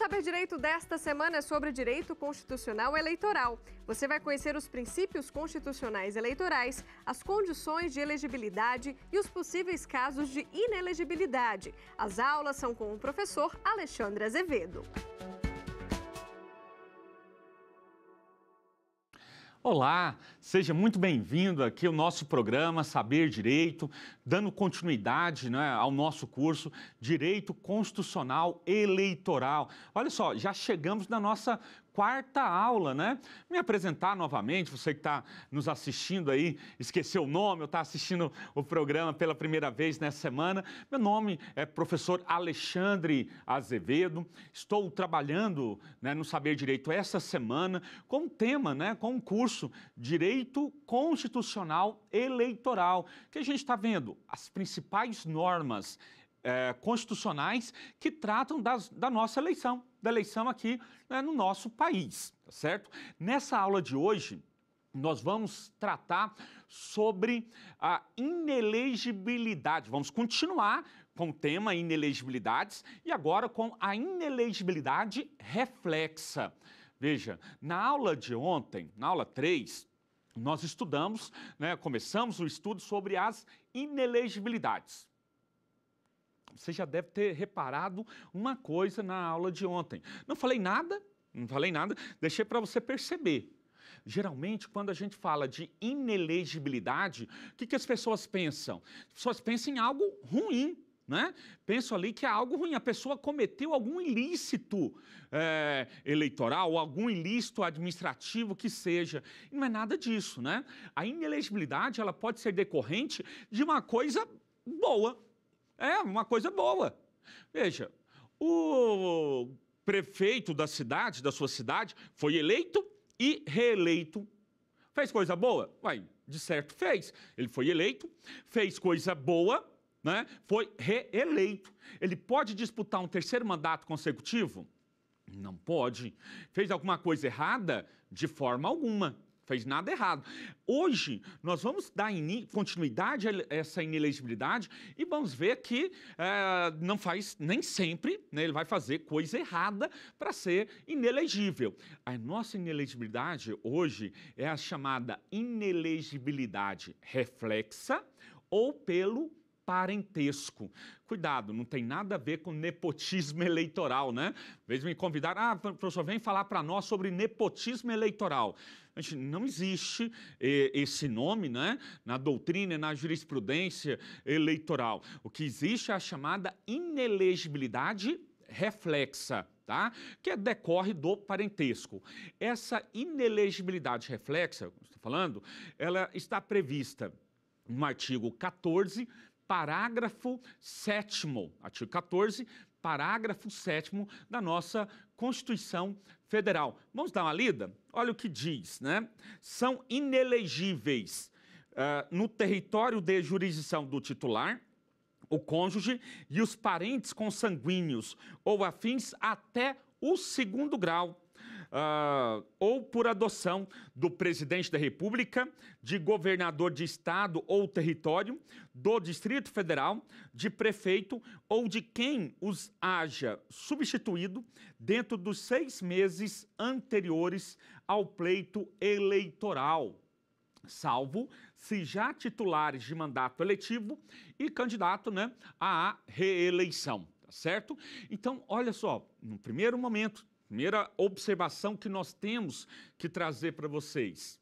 Saber Direito desta semana é sobre direito constitucional eleitoral. Você vai conhecer os princípios constitucionais eleitorais, as condições de elegibilidade e os possíveis casos de inelegibilidade. As aulas são com o professor Alexandre Azevedo. Olá, seja muito bem-vindo aqui ao nosso programa Saber Direito, dando continuidade, né, ao nosso curso Direito Constitucional Eleitoral. Olha só, já chegamos na nossa quarta aula, né? Me apresentar novamente, você que está nos assistindo aí, esqueceu o nome ou está assistindo o programa pela primeira vez nessa semana. Meu nome é professor Alexandre Azevedo, estou trabalhando, né, no Saber Direito essa semana com um tema, né, com um curso Direito Constitucional Eleitoral, que a gente está vendo as principais normas constitucionais que tratam da nossa eleição, da eleição aqui, né, no nosso país, tá certo? Nessa aula de hoje, nós vamos tratar sobre a inelegibilidade. Vamos continuar com o tema inelegibilidades e agora com a inelegibilidade reflexa. Veja, na aula de ontem, na aula 3, nós estudamos, né, começamos o estudo sobre as inelegibilidades. Você já deve ter reparado uma coisa na aula de ontem. Não falei nada, deixei para você perceber. Geralmente, quando a gente fala de inelegibilidade, o que as pessoas pensam? As pessoas pensam em algo ruim, né? Pensam ali que é algo ruim, a pessoa cometeu algum ilícito eleitoral, ou algum ilícito administrativo que seja. E não é nada disso, né? A inelegibilidade, ela pode ser decorrente de uma coisa boa. É uma coisa boa. Veja, o prefeito da cidade, da sua cidade, foi eleito e reeleito. Fez coisa boa? Uai, de certo fez. Ele foi eleito, fez coisa boa, né? Foi reeleito. Ele pode disputar um terceiro mandato consecutivo? Não pode. Fez alguma coisa errada? De forma alguma. Fez nada errado. Hoje, nós vamos dar continuidade a essa inelegibilidade e vamos ver que não faz, nem sempre, né, ele vai fazer coisa errada para ser inelegível. A nossa inelegibilidade hoje é a chamada inelegibilidade reflexa ou pelo parentesco. Cuidado, não tem nada a ver com nepotismo eleitoral, né? Às vezes me convidaram, professor, vem falar para nós sobre nepotismo eleitoral. Gente, não existe esse nome, né, na doutrina e na jurisprudência eleitoral. O que existe é a chamada inelegibilidade reflexa, tá? Que decorre do parentesco. Essa inelegibilidade reflexa, estou falando, ela está prevista no artigo 14, parágrafo 7º, artigo 14, parágrafo 7º da nossa Constituição Federal. Vamos dar uma lida? Olha o que diz, né? São inelegíveis no território de jurisdição do titular, o cônjuge e os parentes consanguíneos ou afins até o segundo grau. Ou por adoção do presidente da República, de governador de estado ou território, do Distrito Federal, de prefeito ou de quem os haja substituído dentro dos 6 meses anteriores ao pleito eleitoral, salvo se já titulares de mandato eletivo e candidato, né, à reeleição, tá certo? Então, olha só, no primeiro momento, primeira observação que nós temos que trazer para vocês.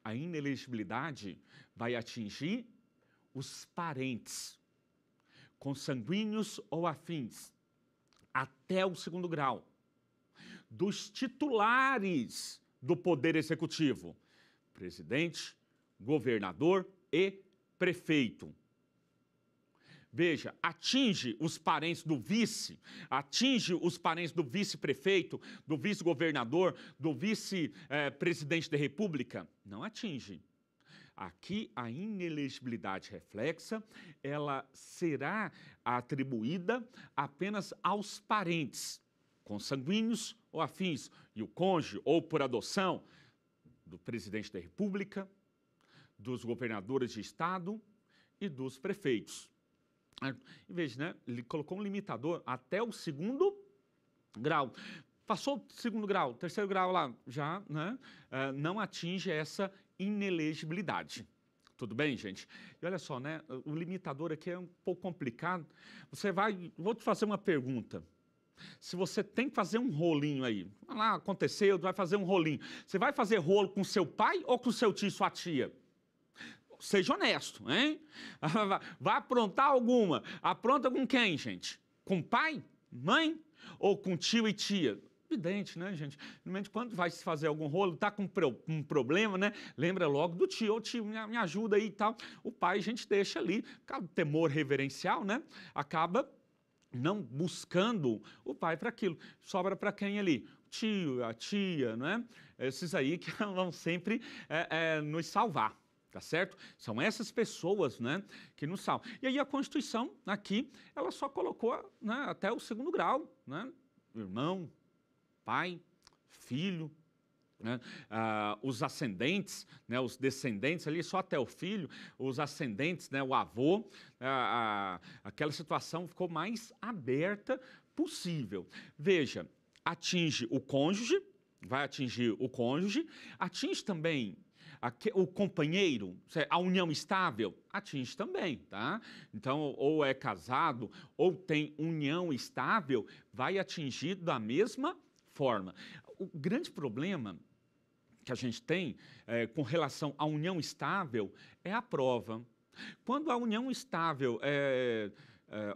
A inelegibilidade vai atingir os parentes, consanguíneos ou afins, até o segundo grau, dos titulares do Poder Executivo, presidente, governador e prefeito. Veja, atinge os parentes do vice, atinge os parentes do vice-prefeito, do vice-governador, do vice-presidente da República? Não atinge. Aqui, a inelegibilidade reflexa, ela será atribuída apenas aos parentes, consanguíneos ou afins, e o cônjuge, ou por adoção, do presidente da República, dos governadores de estado e dos prefeitos. Em vez, né, ele colocou um limitador até o segundo grau. Passou o segundo grau, terceiro grau lá, já, né, não atinge essa inelegibilidade. Tudo bem, gente? E olha só, né, o limitador aqui é um pouco complicado. Vou te fazer uma pergunta. Se você tem que fazer um rolinho aí, lá aconteceu, vai fazer um rolinho. Você vai fazer rolo com seu pai ou com seu tio e sua tia? Seja honesto, hein? Vai aprontar alguma. Apronta com quem, gente? Com pai, mãe ou com tio e tia? Evidente, né, gente? Normalmente, quando vai se fazer algum rolo, tá com um problema, né? Lembra logo do tio. Ô, tio, me ajuda aí e tal. O pai a gente deixa ali, por causa do temor reverencial, né? Acaba não buscando o pai para aquilo. Sobra para quem ali? O tio, a tia, né? Esses aí que vão sempre nos salvar. Tá certo? São essas pessoas, né, que nos salvam. E aí a Constituição, aqui, ela só colocou, né, até o segundo grau, né? Irmão, pai, filho, né? Os ascendentes, né, os descendentes ali, só até o filho, os ascendentes, né, o avô, aquela situação ficou mais aberta possível. Veja, atinge o cônjuge, vai atingir o cônjuge, atinge também o companheiro, a união estável, atinge também, tá? Então, ou é casado, ou tem união estável, vai atingir da mesma forma. O grande problema que a gente tem com relação à união estável é a prova. Quando a união estável é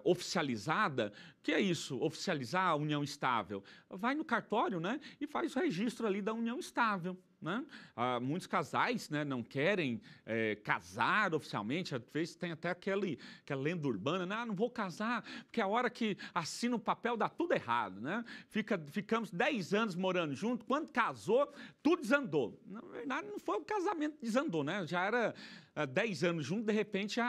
oficializada, que é isso, oficializar a união estável? Vai no cartório, né, e faz o registro ali da união estável. Né? Muitos casais, né, não querem casar oficialmente, às vezes tem até aquela lenda urbana, né? Não vou casar, porque a hora que assina o papel dá tudo errado, né? Ficamos 10 anos morando junto, quando casou, tudo desandou. Na verdade, não foi o casamento que desandou, né? Já era 10 anos junto, de repente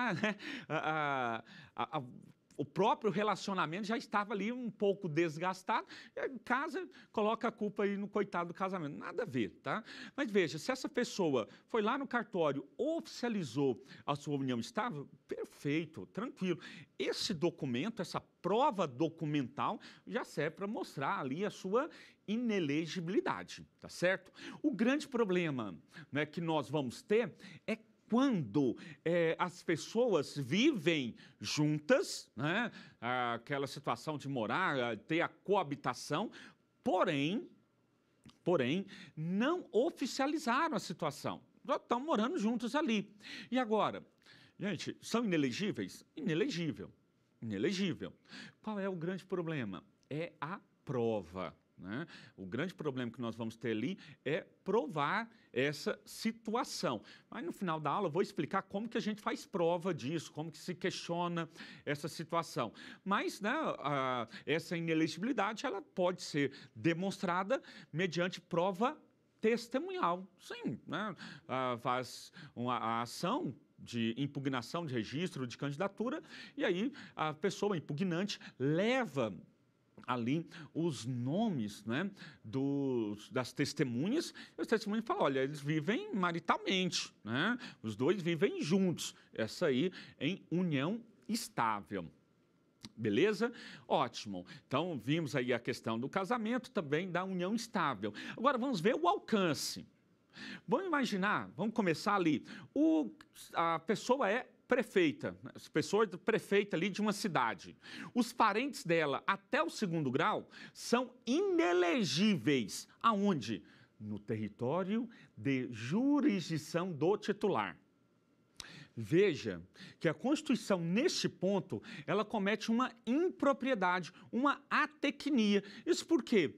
o próprio relacionamento já estava ali um pouco desgastado, e aí, casa, coloca a culpa aí no coitado do casamento. Nada a ver, tá? Mas veja, se essa pessoa foi lá no cartório, oficializou a sua união estável, perfeito, tranquilo. Esse documento, essa prova documental, já serve para mostrar ali a sua inelegibilidade, tá certo? O grande problema, né, que nós vamos ter é quando as pessoas vivem juntas, né, aquela situação de morar, ter a coabitação, porém, não oficializaram a situação. Já estão morando juntos ali. E agora, gente, são inelegíveis? Inelegível. Inelegível. Qual é o grande problema? É a prova. Né? O grande problema que nós vamos ter ali é provar essa situação. Mas no final da aula eu vou explicar como que a gente faz prova disso, como que se questiona essa situação. Mas, né, essa inelegibilidade ela pode ser demonstrada mediante prova testemunhal. Sim, né? Faz a ação de impugnação de registro de candidatura e aí a pessoa impugnante leva ali os nomes, né, das testemunhas, e os testemunhas falam, olha, eles vivem maritalmente, né, os dois vivem juntos, essa aí em união estável. Beleza? Ótimo. Então, vimos aí a questão do casamento, também da união estável. Agora, vamos ver o alcance. Vamos imaginar, vamos começar ali, a pessoa é prefeita, pessoa prefeita ali de uma cidade. Os parentes dela, até o segundo grau, são inelegíveis. Aonde? No território de jurisdição do titular. Veja que a Constituição, neste ponto, ela comete uma impropriedade, uma atecnia. Isso porque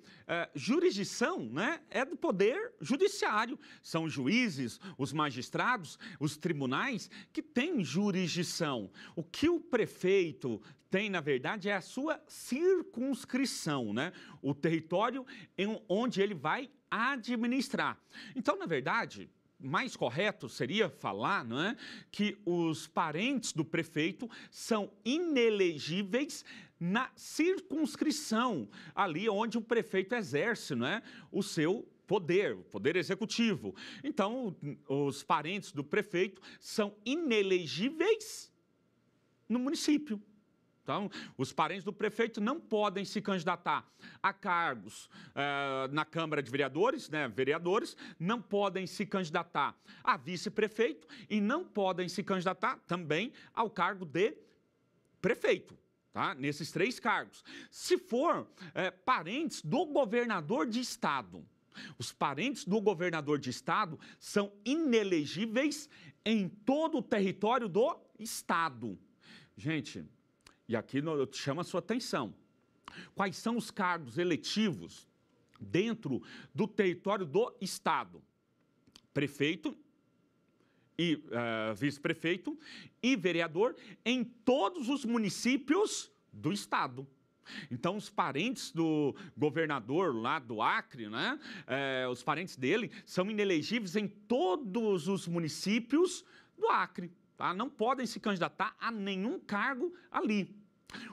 jurisdição, né, é do poder judiciário. São os juízes, os magistrados, os tribunais que têm jurisdição. O que o prefeito tem, na verdade, é a sua circunscrição, né? O território onde ele vai administrar. Então, na verdade, mais correto seria falar, não é, que os parentes do prefeito são inelegíveis na circunscrição, ali onde o prefeito exerce, não é, o seu poder, o poder executivo. Então, os parentes do prefeito são inelegíveis no município. Então, os parentes do prefeito não podem se candidatar a cargos na Câmara de Vereadores, né, vereadores, não podem se candidatar a vice-prefeito e não podem se candidatar também ao cargo de prefeito. Tá? Nesses 3 cargos. Se for parentes do governador de estado, os parentes do governador de estado são inelegíveis em todo o território do estado. Gente, e aqui eu chamo a sua atenção. Quais são os cargos eletivos dentro do território do estado? Prefeito e vice-prefeito e vereador em todos os municípios do estado. Então, os parentes do governador lá do Acre, né, os parentes dele são inelegíveis em todos os municípios do Acre. Tá? Não podem se candidatar a nenhum cargo ali.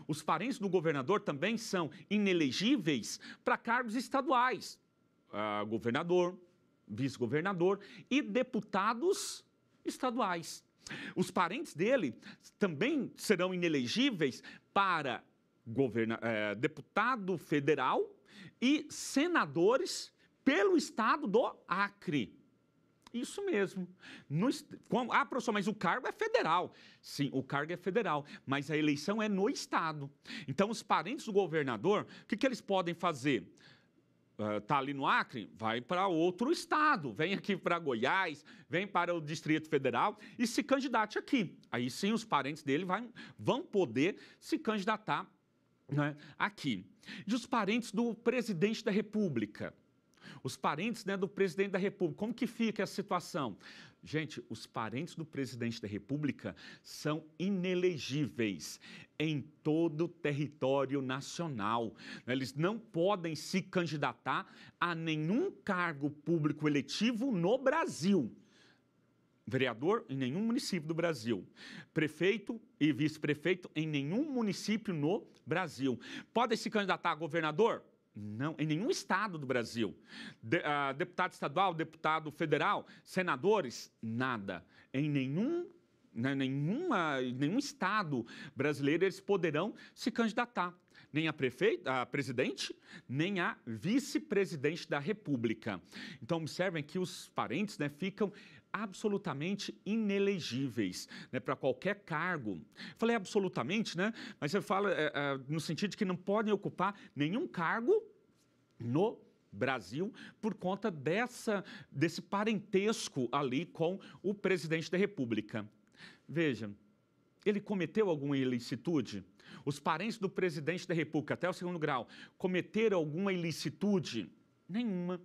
Os parentes do governador também são inelegíveis para cargos estaduais. Governador, vice-governador e deputados estaduais. Os parentes dele também serão inelegíveis para deputado federal e senadores pelo estado do Acre. Isso mesmo. Professor, mas o cargo é federal. Sim, o cargo é federal, mas a eleição é no estado. Então, os parentes do governador, o que eles podem fazer? Está ali no Acre, vai para outro estado, vem aqui para Goiás, vem para o Distrito Federal e se candidate aqui. Aí sim os parentes dele vão poder se candidatar, né, aqui. E os parentes do presidente da República? Os parentes, né, do presidente da República, como que fica essa situação? Gente, os parentes do presidente da República são inelegíveis em todo o território nacional. Eles não podem se candidatar a nenhum cargo público eletivo no Brasil. Vereador em nenhum município do Brasil. Prefeito e vice-prefeito em nenhum município no Brasil. Podem se candidatar a governador? Não, em nenhum estado do Brasil. Deputado estadual, deputado federal, senadores? Nada. Em nenhum estado brasileiro eles poderão se candidatar. Nem a presidente, nem a vice-presidente da República. Então, observem que os parentes, né, ficam absolutamente inelegíveis, né, para qualquer cargo. Falei absolutamente, né? Mas eu falo no sentido de que não podem ocupar nenhum cargo no Brasil por conta desse parentesco ali com o presidente da República. Veja, ele cometeu alguma ilicitude? Os parentes do presidente da República, até o 2º grau, cometeram alguma ilicitude? Nenhuma.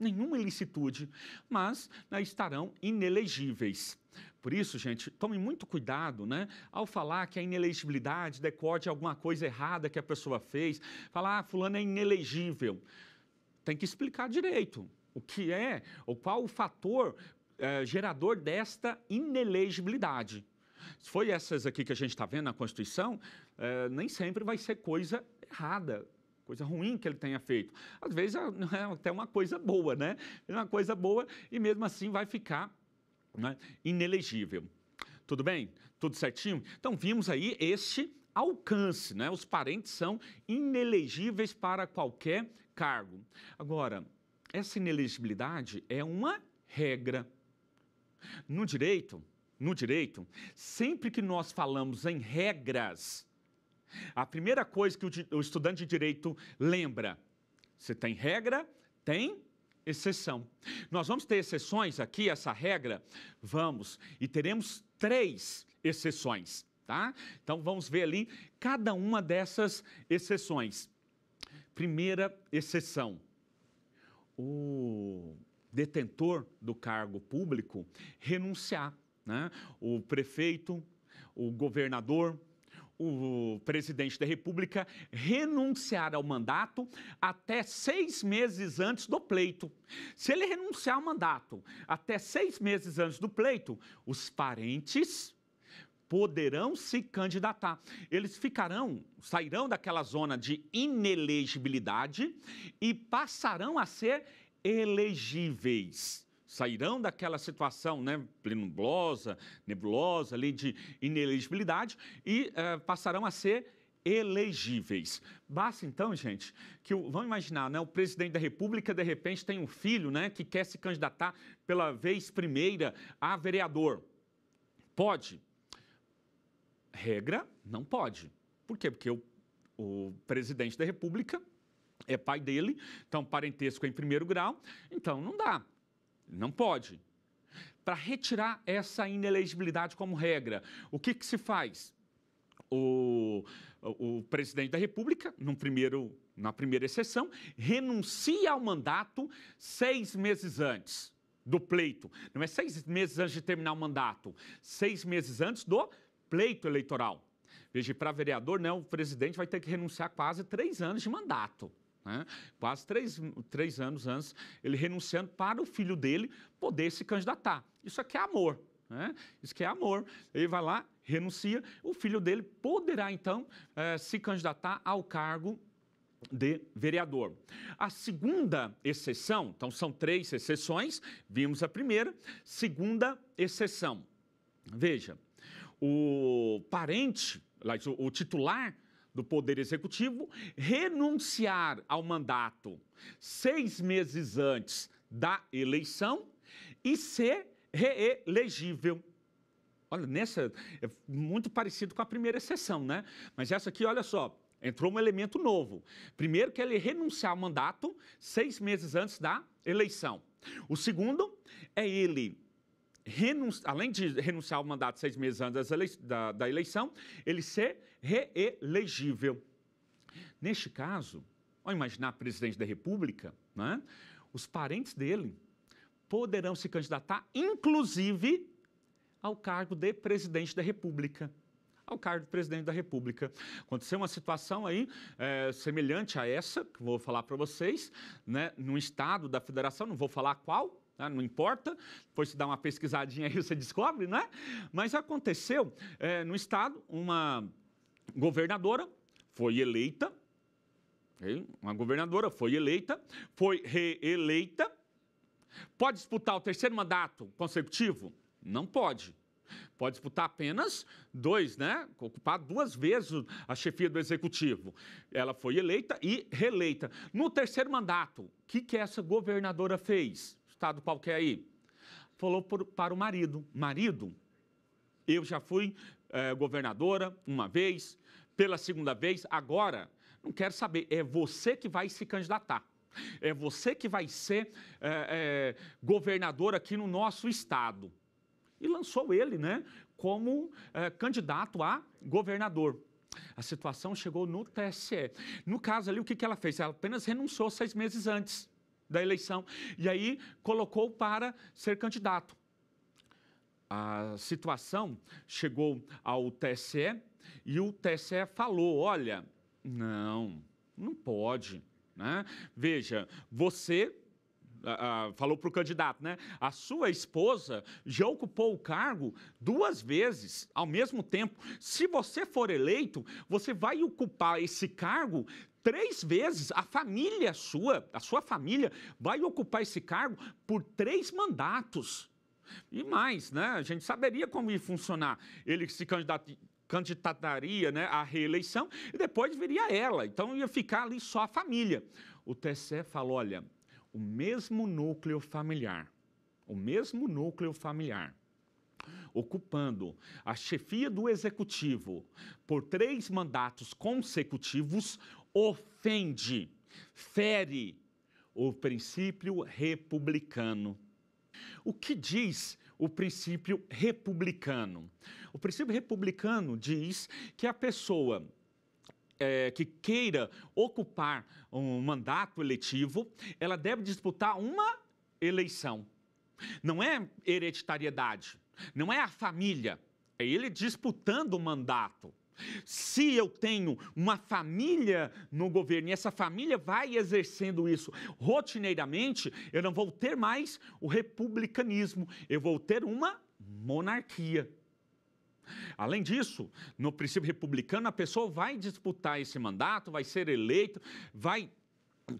Nenhuma ilicitude, mas, né, estarão inelegíveis. Por isso, gente, tomem muito cuidado, né, ao falar que a inelegibilidade decorre de alguma coisa errada que a pessoa fez, falar, fulano é inelegível. Tem que explicar direito o que é, ou qual o fator gerador desta inelegibilidade. Se foi essas aqui que a gente está vendo na Constituição, nem sempre vai ser coisa errada, coisa ruim que ele tenha feito. Às vezes é até uma coisa boa, né? É uma coisa boa e mesmo assim vai ficar, né, inelegível. Tudo bem? Tudo certinho? Então, vimos aí este alcance, né? Os parentes são inelegíveis para qualquer cargo. Agora, essa inelegibilidade é uma regra. No direito, sempre que nós falamos em regras, a primeira coisa que o estudante de direito lembra, se tem regra, tem exceção. Nós vamos ter exceções aqui, essa regra? Vamos, e teremos 3 exceções, tá? Então, vamos ver ali cada uma dessas exceções. Primeira exceção, o detentor do cargo público renunciar, né? O prefeito, o governador, o presidente da República renunciar ao mandato até 6 meses antes do pleito. Se ele renunciar ao mandato até 6 meses antes do pleito, os parentes poderão se candidatar. Eles sairão daquela zona de inelegibilidade e passarão a ser elegíveis. Sairão daquela situação, né, nebulosa ali de inelegibilidade e passarão a ser elegíveis. Basta então, gente, que vamos imaginar, né, o presidente da República de repente tem um filho, né, que quer se candidatar pela vez primeira a vereador. Pode? Regra, não pode. Por quê? Porque o presidente da República é pai dele, então parentesco é em primeiro grau, então não dá, não pode. Para retirar essa inelegibilidade como regra, o que se faz? O presidente da República, na primeira exceção, renuncia ao mandato 6 meses antes do pleito. Não é 6 meses antes de terminar o mandato, 6 meses antes do pleito eleitoral. Veja, para vereador, né, o presidente vai ter que renunciar quase 3 anos de mandato. Né? Quase 3 anos antes, ele renunciando para o filho dele poder se candidatar. Isso aqui é amor. Né? Isso que é amor. Ele vai lá, renuncia, o filho dele poderá, então, se candidatar ao cargo de vereador. A segunda exceção, então são 3 exceções, vimos a primeira, segunda exceção. Veja, o parente, o titular do Poder Executivo, renunciar ao mandato 6 meses antes da eleição e ser reelegível. Olha, nessa é muito parecido com a primeira exceção, né? Mas essa aqui, olha só, entrou um elemento novo. Primeiro que ele renunciar ao mandato 6 meses antes da eleição. O segundo é ele, além de renunciar ao mandato 6 meses antes da eleição, ele ser reelegível. Neste caso, vamos imaginar presidente da República, né? Os parentes dele poderão se candidatar, inclusive, ao cargo de presidente da República. Ao cargo de presidente da República. Aconteceu uma situação aí semelhante a essa, que vou falar para vocês, né, num estado da federação, não vou falar qual, né, não importa, depois se dá uma pesquisadinha aí você descobre, né? Mas aconteceu no estado, uma governadora foi eleita, foi reeleita. Pode disputar o 3º mandato consecutivo? Não pode. Pode disputar apenas 2, né? Ocupar 2 vezes a chefia do Executivo. Ela foi eleita e reeleita. No 3º mandato, o que essa governadora fez? Estado qualquer aí. Falou para o marido. Marido, eu já fui governadora uma vez, pela 2ª vez, agora não quero saber, é você que vai se candidatar. É você que vai ser governador aqui no nosso estado. E lançou ele, né, como candidato a governador. A situação chegou no TSE. No caso ali, o que ela fez? Ela apenas renunciou 6 meses antes da eleição. E aí colocou para ser candidato. A situação chegou ao TSE e o TSE falou, olha, não pode. Né? Veja, você falou para o candidato, né? A sua esposa já ocupou o cargo 2 vezes ao mesmo tempo. Se você for eleito, você vai ocupar esse cargo 3 vezes. A sua família vai ocupar esse cargo por 3 mandatos. E mais, né? A gente saberia como ia funcionar. Ele se candidataria, né, à reeleição e depois viria ela. Então ia ficar ali só a família. O TSE falou, olha, o mesmo núcleo familiar, ocupando a chefia do Executivo por 3 mandatos consecutivos, fere o princípio republicano. O que diz o princípio republicano? O princípio republicano diz que a pessoa que queira ocupar um mandato eletivo, ela deve disputar uma eleição. Não é hereditariedade, não é a família, é ele disputando o mandato. Se eu tenho uma família no governo e essa família vai exercendo isso rotineiramente, eu não vou ter mais o republicanismo, eu vou ter uma monarquia. Além disso, no princípio republicano, a pessoa vai disputar esse mandato, vai ser eleito, vai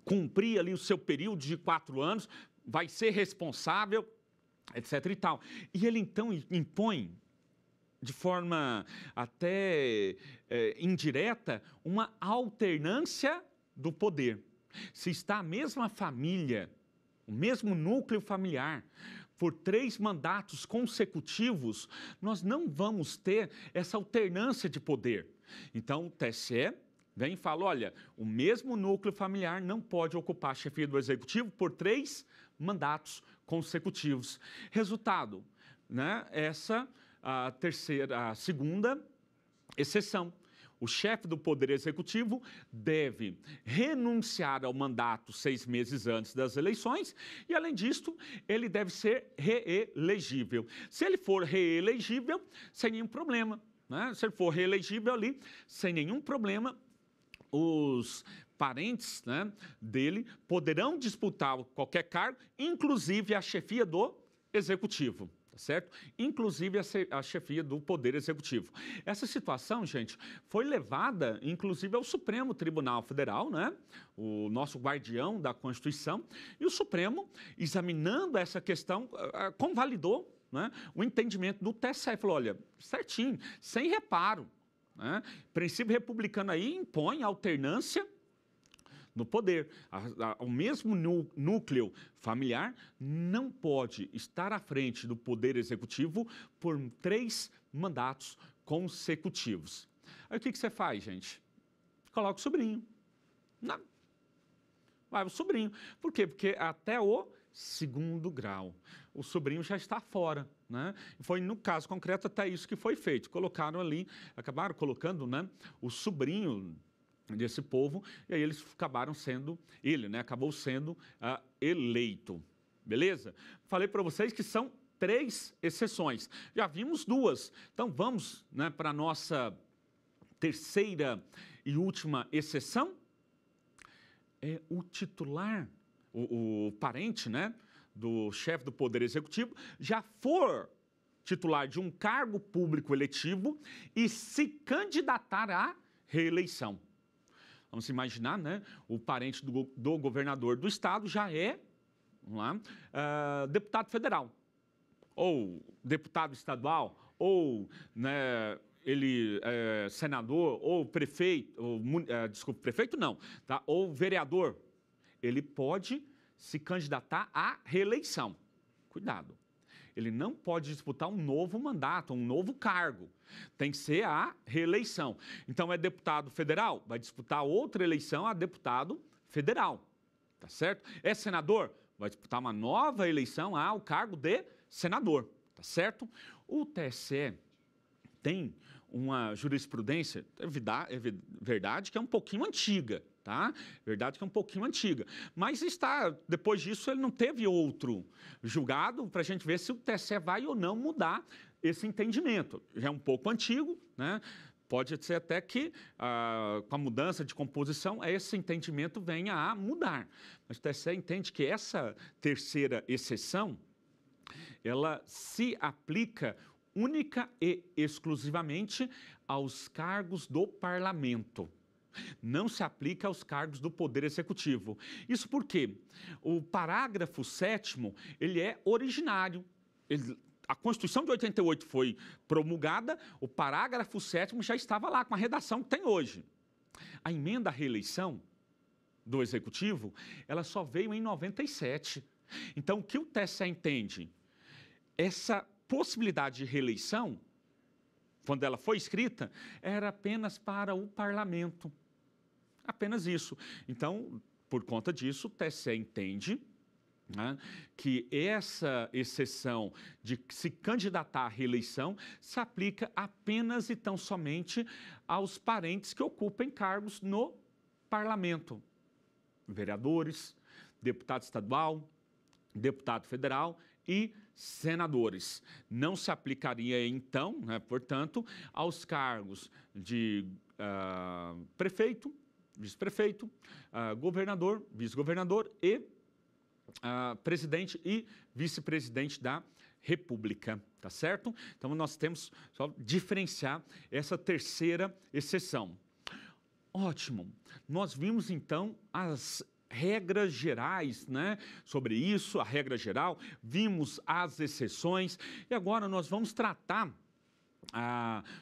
cumprir ali o seu período de 4 anos, vai ser responsável, etc. e tal. E ele então impõe de forma até indireta, uma alternância do poder. Se está a mesma família, o mesmo núcleo familiar, por 3 mandatos consecutivos, nós não vamos ter essa alternância de poder. Então, o TSE vem e fala, olha, o mesmo núcleo familiar não pode ocupar a chefia do Executivo por 3 mandatos consecutivos. Resultado, né? Essa a segunda exceção. O chefe do Poder Executivo deve renunciar ao mandato 6 meses antes das eleições e, além disso, ele deve ser reelegível. Se ele for reelegível, sem nenhum problema, né? Se ele for reelegível ali, sem nenhum problema, os parentes, né, dele poderão disputar qualquer cargo, inclusive a chefia do Executivo. Tá certo? Inclusive a chefia do Poder Executivo. Essa situação, gente, foi levada, inclusive, ao Supremo Tribunal Federal, né? O nosso guardião da Constituição, e o Supremo, examinando essa questão, convalidou, né, o entendimento do TSE. Falou, olha, certinho, sem reparo, né? O princípio republicano aí impõe alternância no poder. O mesmo núcleo familiar não pode estar à frente do Poder Executivo por 3 mandatos consecutivos. Aí o que você faz, gente? Coloca o sobrinho. Não. Vai o sobrinho. Por quê? Porque até o 2º grau, o sobrinho já está fora, né? Foi, no caso concreto, até isso que foi feito. Colocaram ali, acabaram colocando, né, o sobrinho desse povo, e aí eles acabaram sendo, acabou sendo eleito, beleza? Falei para vocês que são 3 exceções, já vimos 2, então vamos, né, para a nossa terceira e última exceção, é o titular, o parente, né, do chefe do Poder Executivo, já for titular de um cargo público eletivo e se candidatar à reeleição. Vamos imaginar, né? O parente do governador do estado já é, vamos lá, deputado federal, ou deputado estadual, ou, né, ele é senador, ou prefeito, prefeito não, tá? Ou vereador. Ele pode se candidatar à reeleição. Cuidado. Ele não pode disputar um novo mandato, um novo cargo. Tem que ser a reeleição. Então, é deputado federal, vai disputar outra eleição a deputado federal. Tá certo? É senador, vai disputar uma nova eleição ao cargo de senador. Tá certo? O TSE tem uma jurisprudência, é verdade que é um pouquinho antiga, tá? Verdade que é um pouquinho antiga. Mas depois disso, ele não teve outro julgado para a gente ver se o TSE vai ou não mudar esse entendimento. Já é um pouco antigo, né? Pode ser até que, com a mudança de composição, esse entendimento venha a mudar. Mas o TSE entende que essa terceira exceção, ela se aplica única e exclusivamente aos cargos do parlamento. Não se aplica aos cargos do Poder Executivo. Isso porque o parágrafo 7º, ele é originário. A Constituição de 88 foi promulgada, o parágrafo 7º já estava lá com a redação que tem hoje. A emenda à reeleição do Executivo, ela só veio em 97. Então, o que o TSE entende? Essa possibilidade de reeleição, quando ela foi escrita, era apenas para o parlamento. Apenas isso. Então, por conta disso, o TSE entende, né, que essa exceção de se candidatar à reeleição se aplica apenas e tão somente aos parentes que ocupem cargos no parlamento. Vereadores, deputado estadual, deputado federal e senadores. Não se aplicaria, então, né, portanto, aos cargos de prefeito, vice-prefeito, governador, vice-governador e presidente e vice-presidente da República, tá certo? Então, nós temos só diferenciar essa terceira exceção. Ótimo. Nós vimos, então, as regras gerais, né, sobre isso, a regra geral, vimos as exceções, e agora nós vamos tratar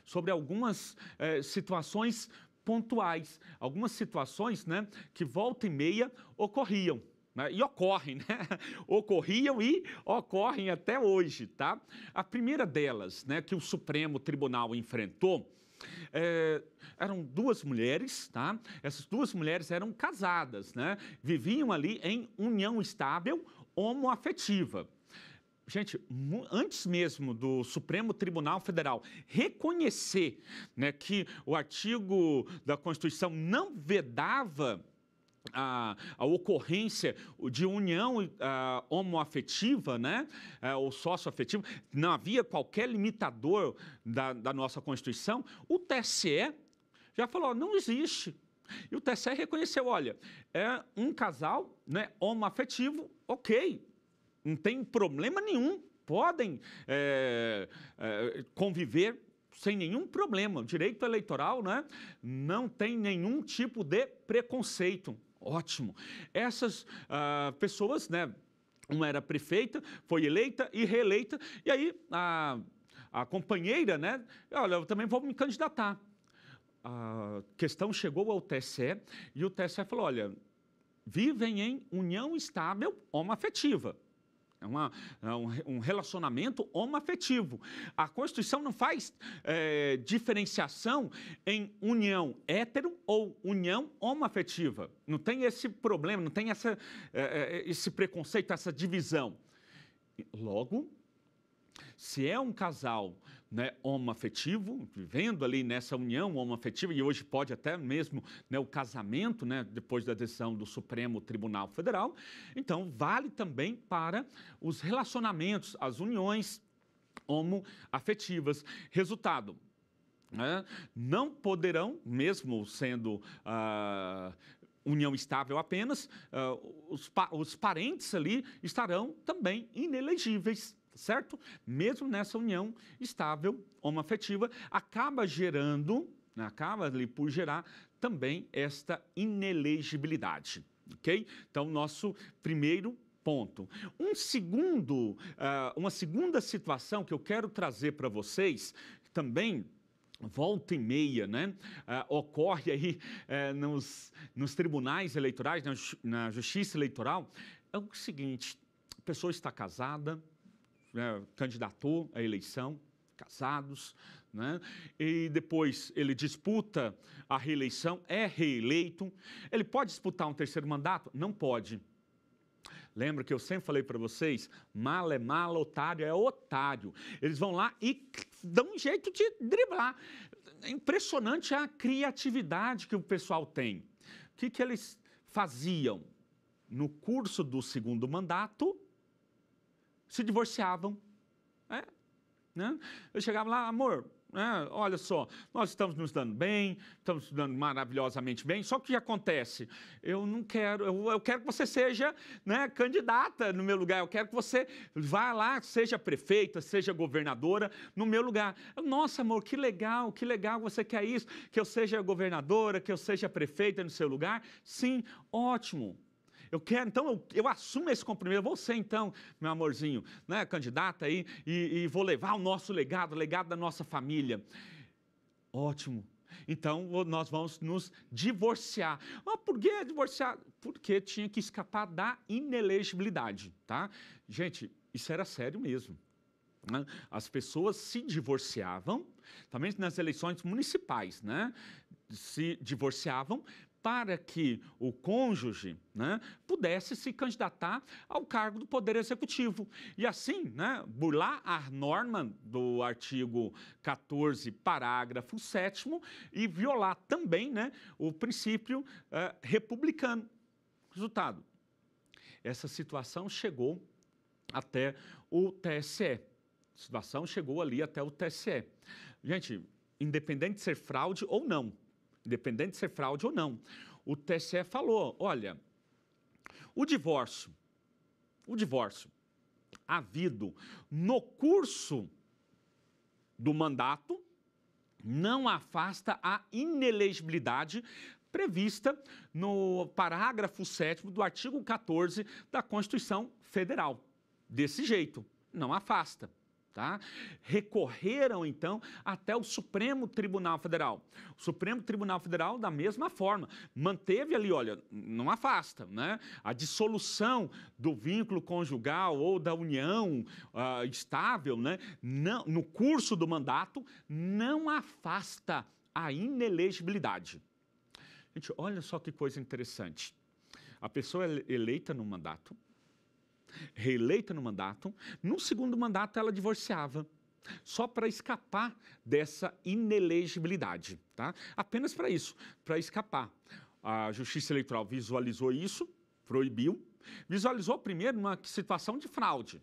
sobre algumas situações pontuais, algumas situações, né, que volta e meia ocorriam. Né, e ocorrem, né? Ocorriam e ocorrem até hoje, tá? A primeira delas, né, que o Supremo Tribunal enfrentou, eram duas mulheres, tá? Essas duas mulheres eram casadas, né? Viviam ali em união estável homoafetiva. Gente, antes mesmo do Supremo Tribunal Federal reconhecer, né, que o artigo da Constituição não vedava a ocorrência de união homoafetiva, né, ou socioafetiva, não havia qualquer limitador da nossa Constituição, o TSE já falou, não existe. E o TSE reconheceu, olha, é um casal, né, homoafetivo, ok, não tem problema nenhum, podem conviver sem nenhum problema. O direito eleitoral, né, não tem nenhum tipo de preconceito. Ótimo. Essas pessoas, né, uma era prefeita, foi eleita e reeleita, e aí a companheira, né, olha, eu também vou me candidatar. A questão chegou ao TSE e o TSE falou, olha, vivem em união estável homoafetiva. Um relacionamento homoafetivo. A Constituição não faz diferenciação em união hétero ou união homoafetiva. Não tem esse problema, não tem esse preconceito, essa divisão. Logo, se é um casal, né, homoafetivo, vivendo ali nessa união homoafetiva, e hoje pode até mesmo, né, o casamento, né, depois da decisão do Supremo Tribunal Federal, então vale também para os relacionamentos, as uniões homoafetivas. Resultado, né, não poderão, mesmo sendo união estável apenas, os parentes ali estarão também inelegíveis. Certo? Mesmo nessa união estável, homoafetiva, acaba ali por gerar também esta inelegibilidade, ok? Então, nosso primeiro ponto. Uma segunda situação que eu quero trazer para vocês, também volta e meia, né, ocorre aí nos tribunais eleitorais, na justiça eleitoral, é o seguinte, a pessoa está casada, candidatou à eleição, casados, né? E depois ele disputa a reeleição, é reeleito. Ele pode disputar um terceiro mandato? Não pode. Lembra que eu sempre falei para vocês, mala é mala, otário é otário. Eles vão lá e dão um jeito de driblar. É impressionante a criatividade que o pessoal tem. O que eles faziam? No curso do segundo mandato, se divorciavam, né? Eu chegava lá, amor, olha só, nós estamos nos dando bem, estamos nos dando maravilhosamente bem, só que o que acontece? Eu não quero, eu quero que você seja, né, candidata no meu lugar, eu quero que você vá lá, seja prefeita, seja governadora no meu lugar. Nossa, amor, que legal, você quer isso, que eu seja governadora, que eu seja prefeita no seu lugar? Sim, ótimo. Eu quero, então, eu assumo esse compromisso, vou ser, então, meu amorzinho, né, candidata aí, e vou levar o nosso legado, o legado da nossa família. Ótimo. Então, nós vamos nos divorciar. Ah, por que divorciar? Porque tinha que escapar da inelegibilidade, tá? Gente, isso era sério mesmo. Né? As pessoas se divorciavam, também nas eleições municipais, né? Se divorciavam, para que o cônjuge, né, pudesse se candidatar ao cargo do Poder Executivo. E assim, né, burlar a norma do artigo 14, parágrafo 7º, e violar também, né, o princípio republicano. Resultado, essa situação chegou até o TSE. A situação chegou ali até o TSE. Gente, independente de ser fraude ou não, o TSE falou, olha, o divórcio havido no curso do mandato não afasta a inelegibilidade prevista no parágrafo 7º do artigo 14 da Constituição Federal. Desse jeito, não afasta. Tá? Recorreram, então, até o Supremo Tribunal Federal. O Supremo Tribunal Federal, da mesma forma, manteve ali, olha, não afasta, né? A dissolução do vínculo conjugal ou da união estável, né? Não, no curso do mandato, não afasta a inelegibilidade. Gente, olha só que coisa interessante. A pessoa é eleita no mandato, reeleita no mandato, no segundo mandato ela divorciava, só para escapar dessa inelegibilidade, tá? Apenas para isso, para escapar. A Justiça Eleitoral visualizou isso, proibiu, visualizou primeiro uma situação de fraude.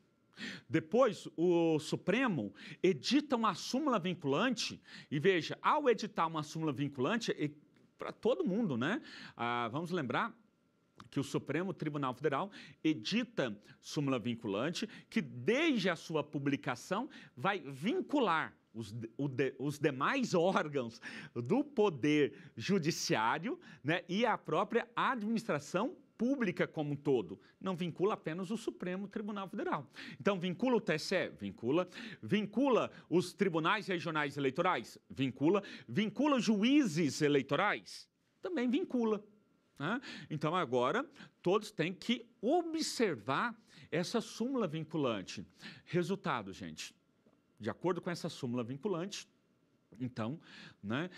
Depois, o Supremo edita uma súmula vinculante, e veja, ao editar uma súmula vinculante, para todo mundo, né? Vamos lembrar que o Supremo Tribunal Federal edita súmula vinculante que, desde a sua publicação, vai vincular os demais órgãos do Poder Judiciário, né, e a própria administração pública como um todo. Não vincula apenas o Supremo Tribunal Federal. Então, vincula o TSE? Vincula. Vincula os tribunais regionais eleitorais? Vincula. Vincula os juízes eleitorais? Também vincula. Então, agora, todos têm que observar essa súmula vinculante. Resultado, gente, de acordo com essa súmula vinculante, então, né,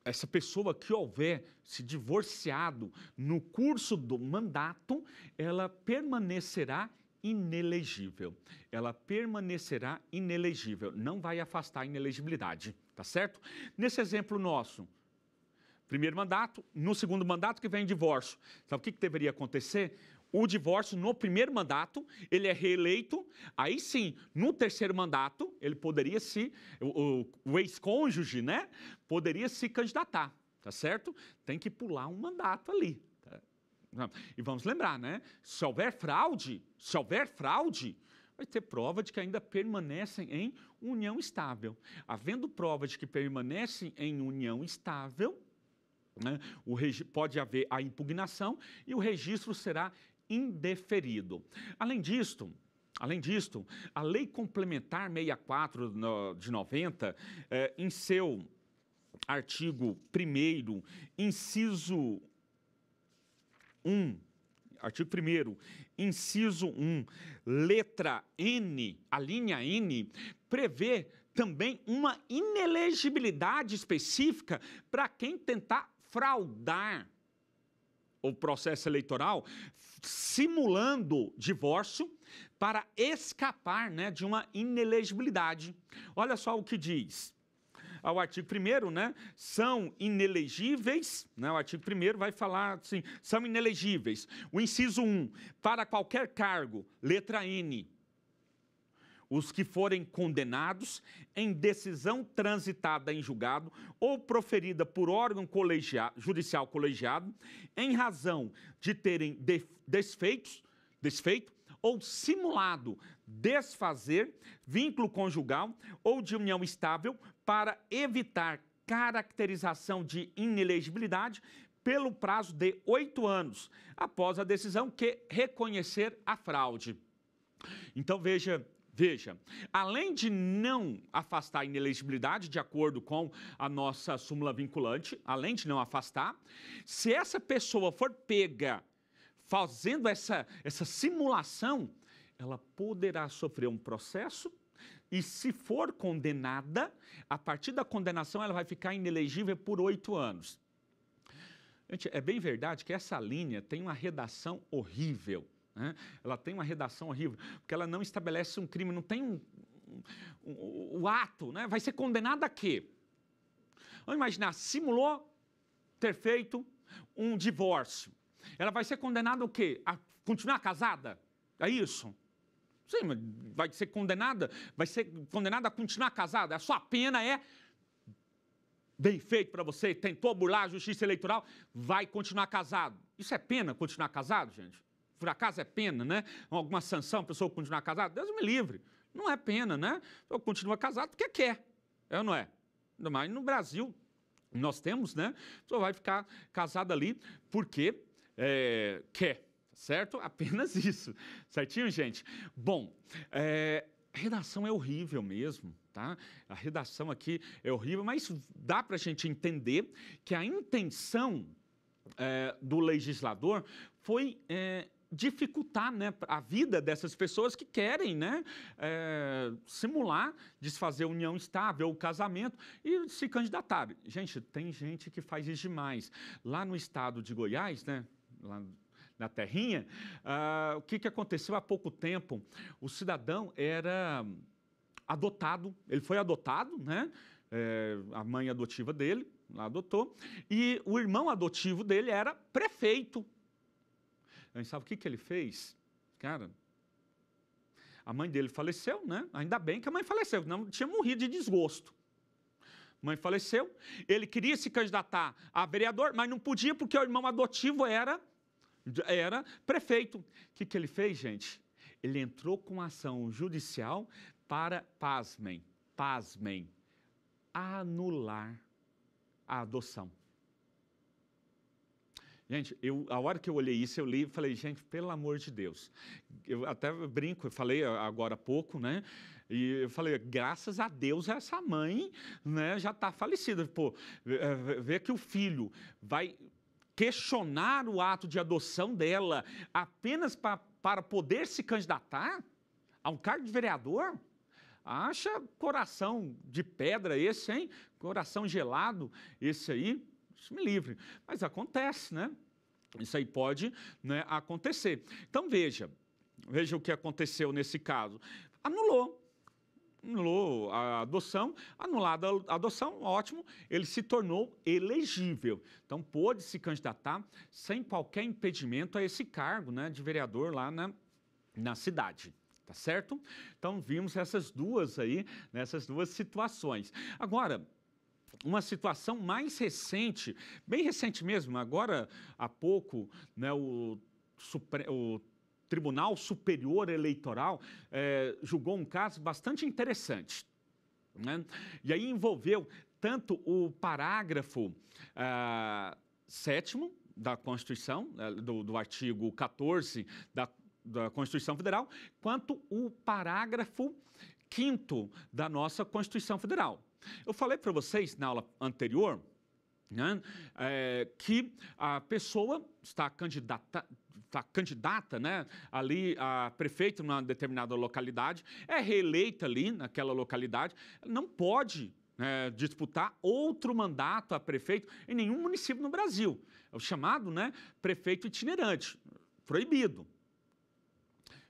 essa pessoa que houver se divorciado no curso do mandato, ela permanecerá inelegível. Ela permanecerá inelegível, não vai afastar a inelegibilidade, tá certo? Nesse exemplo nosso, primeiro mandato, no segundo mandato que vem divórcio. Então, o que deveria acontecer? O divórcio no primeiro mandato, ele é reeleito, aí sim, no terceiro mandato, ele poderia o ex-cônjuge, né, poderia se candidatar, tá certo? Tem que pular um mandato ali. Tá? E vamos lembrar, né, se houver fraude, vai ter prova de que ainda permanecem em união estável. Havendo prova de que permanecem em união estável, né, pode haver a impugnação e o registro será indeferido. Além disto, a Lei Complementar 64 de 90, em seu artigo 1º, inciso 1, artigo 1º, inciso 1, letra N, a linha N, prevê também uma inelegibilidade específica para quem tentar fraudar o processo eleitoral, simulando divórcio para escapar, né, de uma inelegibilidade. Olha só o que diz. O artigo 1º, né, são inelegíveis, né, o artigo 1º vai falar assim, são inelegíveis. O inciso 1, para qualquer cargo, letra N, os que forem condenados em decisão transitada em julgado ou proferida por órgão judicial colegiado, em razão de terem desfeito ou simulado desfazer vínculo conjugal ou de união estável para evitar caracterização de inelegibilidade pelo prazo de 8 anos, após a decisão que reconhecer a fraude. Então, veja, além de não afastar a inelegibilidade, de acordo com a nossa súmula vinculante, além de não afastar, se essa pessoa for pega fazendo essa simulação, ela poderá sofrer um processo e, se for condenada, a partir da condenação ela vai ficar inelegível por 8 anos. Gente, é bem verdade que essa linha tem uma redação horrível. Ela tem uma redação horrível, porque ela não estabelece um crime, não tem o ato, né? Vai ser condenado a quê? Vamos imaginar, simulou ter feito um divórcio. Ela vai ser condenada a quê? A continuar casada? É isso? Sim, mas vai ser condenada a continuar casada. A sua pena é bem feito para você, tentou burlar a justiça eleitoral, vai continuar casado. Isso é pena, continuar casado, gente? Por acaso é pena, né? Alguma sanção, a pessoa continuar casada? Deus me livre. Não é pena, né? A pessoa continua casada porque quer. É ou não é? Mas no Brasil, nós temos, né? A pessoa vai ficar casada ali porque quer, certo? Apenas isso. Certinho, gente? Bom, A redação é horrível mesmo, tá? A redação aqui é horrível, mas dá para a gente entender que a intenção do legislador foi dificultar, né, a vida dessas pessoas que querem, né, simular, desfazer união estável ou casamento e se candidatar. Gente, tem gente que faz isso demais. Lá no estado de Goiás, né, lá na terrinha, o que aconteceu há pouco tempo? O cidadão era adotado, ele foi adotado, né, a mãe adotiva dele lá adotou, e o irmão adotivo dele era prefeito. A gente sabe o que ele fez? Cara, a mãe dele faleceu, né? Ainda bem que a mãe faleceu, não tinha morrido de desgosto. A mãe faleceu, ele queria se candidatar a vereador, mas não podia porque o irmão adotivo era prefeito. O que ele fez, gente? Ele entrou com ação judicial para, pasmem, anular a adoção. Gente, a hora que eu olhei isso, eu li e falei, gente, pelo amor de Deus. Eu até brinco, eu falei agora há pouco, né? E eu falei, graças a Deus essa mãe, né, já está falecida. Pô, ver que o filho vai questionar o ato de adoção dela apenas para poder se candidatar a um cargo de vereador? Acha coração de pedra esse, hein? Coração gelado esse aí? Isso me livre. Mas acontece, né? Isso aí pode, né, acontecer. Então, veja o que aconteceu nesse caso. Anulou a adoção, anulada a adoção, ótimo, ele se tornou elegível. Então, pôde se candidatar sem qualquer impedimento a esse cargo, né, de vereador lá na cidade. Tá certo? Então, vimos essas duas aí, nessas duas situações. Agora, uma situação mais recente, bem recente mesmo, agora há pouco, né, o Tribunal Superior Eleitoral julgou um caso bastante interessante, né? E aí envolveu tanto o parágrafo 7º da Constituição, do artigo 14 da Constituição Federal, quanto o parágrafo 5º da nossa Constituição Federal. Eu falei para vocês na aula anterior, né, que a pessoa está candidata, né, ali a prefeito numa determinada localidade, é reeleita ali naquela localidade, não pode disputar outro mandato a prefeito em nenhum município no Brasil. É o chamado, né, prefeito itinerante, proibido.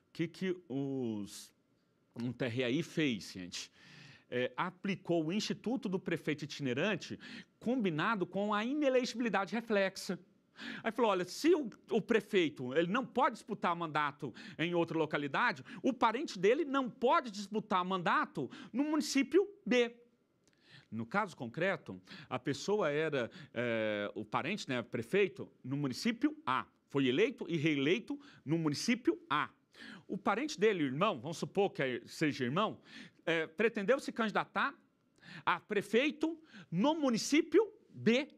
O que um TRI fez, gente? Aplicou o Instituto do Prefeito Itinerante combinado com a inelegibilidade reflexa. Aí falou, olha, se o prefeito ele não pode disputar mandato em outra localidade, o parente dele não pode disputar mandato no município B. No caso concreto, a pessoa era o parente, né, prefeito, no município A. Foi eleito e reeleito no município A. O parente dele, o irmão, vamos supor que seja irmão, pretendeu se candidatar a prefeito no município B.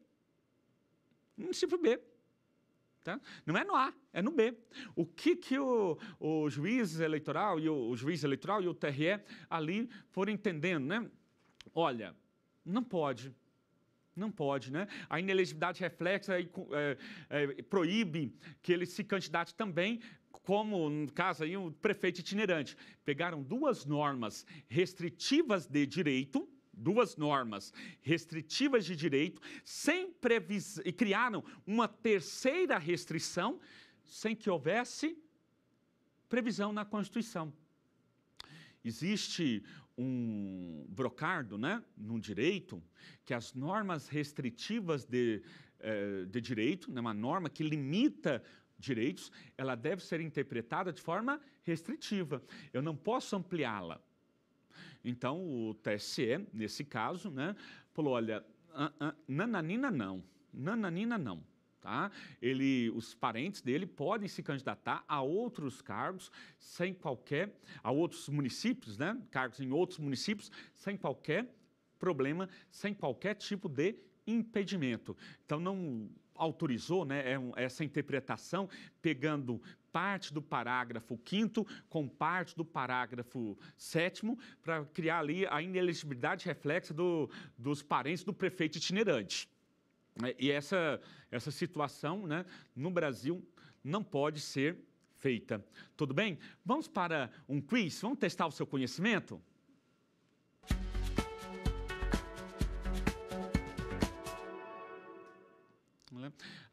Município B. Tá? Não é no A, é no B. O que o juiz eleitoral e o TRE ali foram entendendo, né? Olha, não pode, né? A inelegibilidade reflexa proíbe que ele se candidate também, como no caso aí o prefeito itinerante. Pegaram duas normas restritivas de direito, sem previsão, e criaram uma terceira restrição sem que houvesse previsão na Constituição. Existe um brocardo, né, no direito, que as normas restritivas de direito, né, uma norma que limita direitos, ela deve ser interpretada de forma restritiva. Eu não posso ampliá-la. Então, o TSE, nesse caso, né, falou, olha, nananina não. Tá? Os parentes dele podem se candidatar a outros cargos a outros municípios, né? Cargos em outros municípios, sem qualquer problema, sem qualquer tipo de impedimento. Então, autorizou, né, essa interpretação, pegando parte do parágrafo 5º com parte do parágrafo 7º, para criar ali a inelegibilidade reflexa dos parentes do prefeito itinerante. E essa situação, né, no Brasil não pode ser feita. Tudo bem? Vamos para um quiz? Vamos testar o seu conhecimento?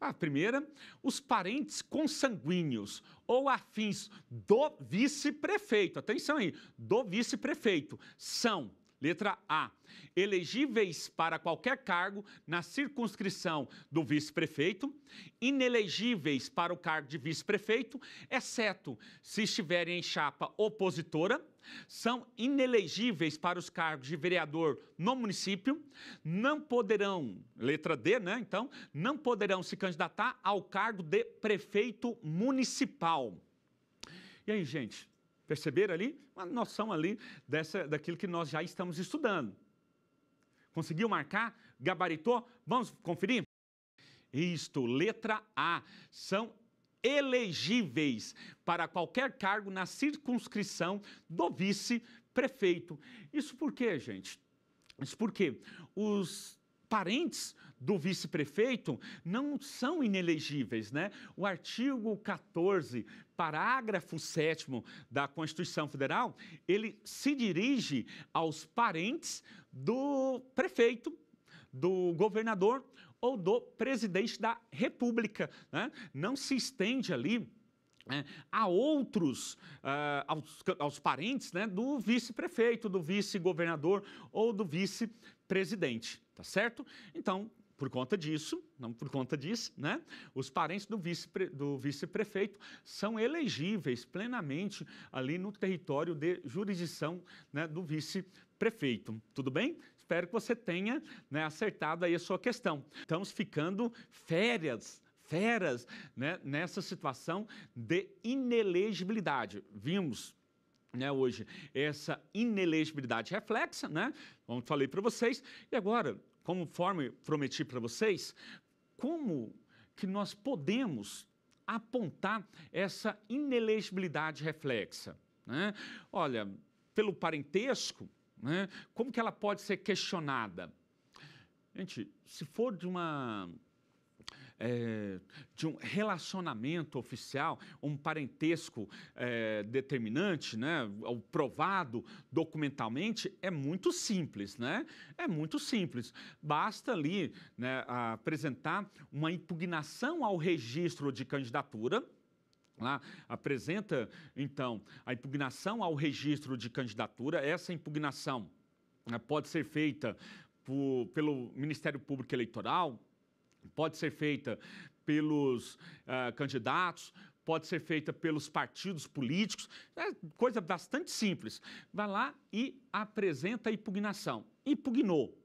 A primeira, os parentes consanguíneos ou afins do vice-prefeito, atenção aí, do vice-prefeito, são, letra A, elegíveis para qualquer cargo na circunscrição do vice-prefeito, inelegíveis para o cargo de vice-prefeito, exceto se estiverem em chapa opositora, são inelegíveis para os cargos de vereador no município, não poderão, letra D, né? Então, não poderão se candidatar ao cargo de prefeito municipal. E aí, gente, perceberam ali? Uma noção ali daquilo que nós já estamos estudando. Conseguiu marcar? Gabaritou? Vamos conferir? Isto, letra A, são elegíveis para qualquer cargo na circunscrição do vice-prefeito. Isso por quê, gente? Isso porque os parentes do vice-prefeito não são inelegíveis, né? O artigo 14, parágrafo 7º da Constituição Federal, ele se dirige aos parentes do prefeito, do governador ou do presidente da República, né? Não se estende ali a outros, aos parentes, né, do vice-prefeito, do vice-governador ou do vice-presidente, tá certo? Então, por conta disso, né, os parentes do vice-prefeito são elegíveis plenamente ali no território de jurisdição, né, do vice-prefeito. Tudo bem? Espero que você tenha, né, acertado aí a sua questão. Estamos ficando feras, né, nessa situação de inelegibilidade. Vimos, né, hoje essa inelegibilidade reflexa, né, como falei para vocês, e agora, conforme prometi para vocês, como que nós podemos apontar essa inelegibilidade reflexa, né? Olha, pelo parentesco, né, como que ela pode ser questionada? Gente, se for de um relacionamento oficial, um parentesco determinante, né, ou provado documentalmente, é muito simples, né? É muito simples. Basta ali, né, apresentar uma impugnação ao registro de candidatura. Lá, apresenta, então, a impugnação ao registro de candidatura. Essa impugnação, né, pode ser feita pelo Ministério Público Eleitoral, pode ser feita pelos candidatos, pode ser feita pelos partidos políticos, é coisa bastante simples. Vai lá e apresenta a impugnação. Impugnou.